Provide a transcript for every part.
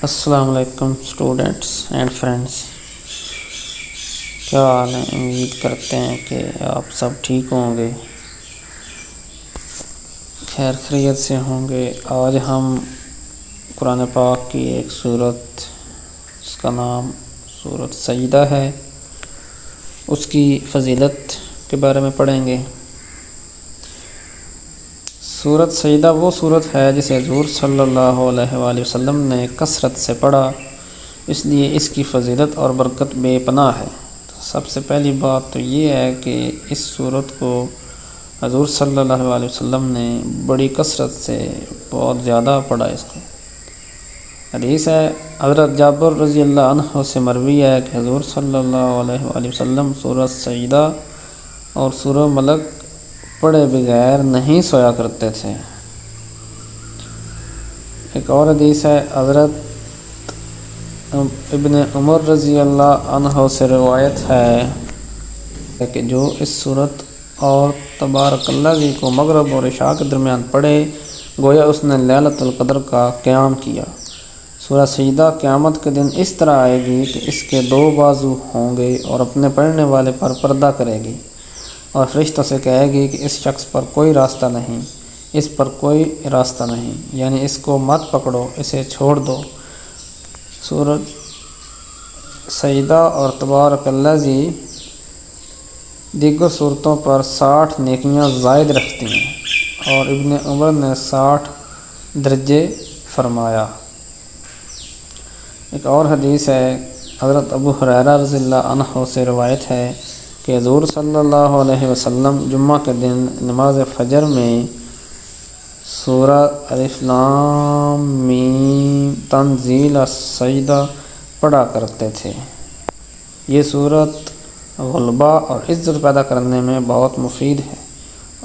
السلام علیکم students and friends, کیا حال ہے؟ امید کرتے ہیں کہ آپ سب ٹھیک ہوں گے، خیر خیریت سے ہوں گے۔ آج ہم قرآن پاک کی ایک سورت، اس کا نام سورت سجدہ ہے، اس کی فضیلت کے بارے میں پڑھیں گے۔ سورت سجدہ وہ سورت ہے جسے حضور صلی اللہ علیہ وآلہ وسلم نے کثرت سے پڑھا، اس لیے اس کی فضیلت اور برکت بے پناہ ہے۔ تو سب سے پہلی بات تو یہ ہے کہ اس سورت کو حضور صلی اللہ علیہ وسلم نے بڑی کثرت سے بہت زیادہ پڑھا۔ اس کو حدیث ہے، حضرت جابر رضی اللہ عنہ سے مروی ہے کہ حضور صلی اللہ علیہ وآلہ وسلم سورت سجدہ اور سورہ ملک پڑھے بغیر نہیں سویا کرتے تھے۔ ایک اور حدیث ہے، حضرت ابن عمر رضی اللہ عنہ سے روایت ہے کہ جو اس سورت اور تبارک الذی کو مغرب اور عشاء کے درمیان پڑھے، گویا اس نے لیلۃ القدر کا قیام کیا۔ سورہ سجدہ قیامت کے دن اس طرح آئے گی کہ اس کے دو بازو ہوں گے اور اپنے پڑھنے والے پر پردہ کرے گی اور فرشتوں سے کہے گی کہ اس شخص پر کوئی راستہ نہیں، اس پر کوئی راستہ نہیں، یعنی اس کو مت پکڑو، اسے چھوڑ دو۔ سورۃ سجدہ اور تبارک الذی دیگر صورتوں پر 60 نیکیاں زائد رکھتی ہیں، اور ابن عمر نے 60 درجے فرمایا۔ ایک اور حدیث ہے، حضرت ابو ہریرہ رضی اللہ عنہ سے روایت ہے کہ حضور صلی اللہ علیہ وسلم جمعہ کے دن نماز فجر میں سورہ الف لام میم تنزیل السجدہ پڑھا کرتے تھے۔ یہ سورت غلبہ اور عزت پیدا کرنے میں بہت مفید ہے۔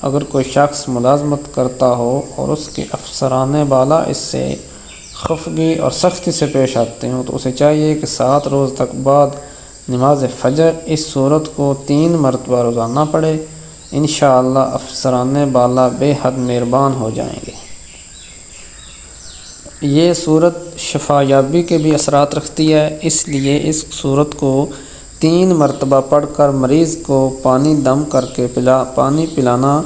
اگر کوئی شخص ملازمت کرتا ہو اور اس کے افسران بالا اس سے خفگی اور سختی سے پیش آتے ہوں، تو اسے چاہیے کہ 7 روز تک بعد نماز فجر اس سورت کو 3 مرتبہ روزانہ پڑھے۔ انشاءاللہ افسران بالا بے حد مہربان ہو جائیں گے۔ یہ سورت شفا یابی کے بھی اثرات رکھتی ہے، اس لیے اس سورت کو 3 مرتبہ پڑھ کر مریض کو پانی دم کر کے پانی پلانا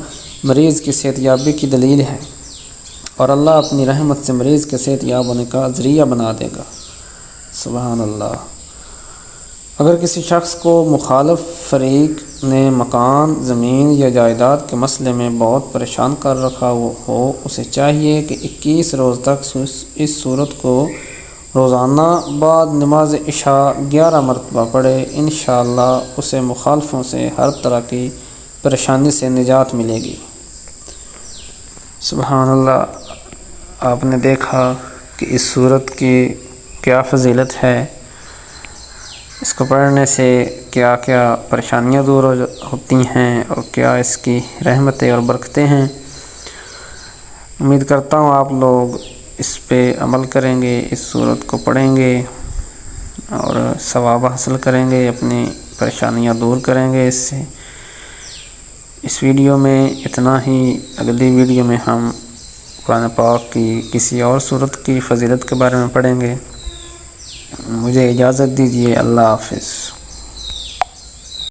مریض کی صحت یابی کی دلیل ہے، اور اللہ اپنی رحمت سے مریض کے صحت یاب ہونے کا ذریعہ بنا دے گا۔ سبحان اللہ۔ اگر کسی شخص کو مخالف فریق نے مکان، زمین یا جائیداد کے مسئلے میں بہت پریشان کر رکھا ہو، اسے چاہیے کہ 21 روز تک اس سورت کو روزانہ بعد نماز عشاء 11 مرتبہ پڑھے۔ انشاءاللہ اسے مخالفوں سے ہر طرح کی پریشانی سے نجات ملے گی۔ سبحان اللہ۔ آپ نے دیکھا کہ اس سورت کی کیا فضیلت ہے، اس کو پڑھنے سے کیا کیا پریشانیاں دور ہوتی ہیں اور کیا اس کی رحمتیں اور برکتیں ہیں۔ امید کرتا ہوں آپ لوگ اس پہ عمل کریں گے، اس سورت کو پڑھیں گے اور ثواب حاصل کریں گے، اپنی پریشانیاں دور کریں گے اس سے۔ اس ویڈیو میں اتنا ہی، اگلی ویڈیو میں ہم قرآن پاک کی کسی اور سورت کی فضیلت کے بارے میں پڑھیں گے۔ مجھے اجازت دیجیے، اللہ حافظ۔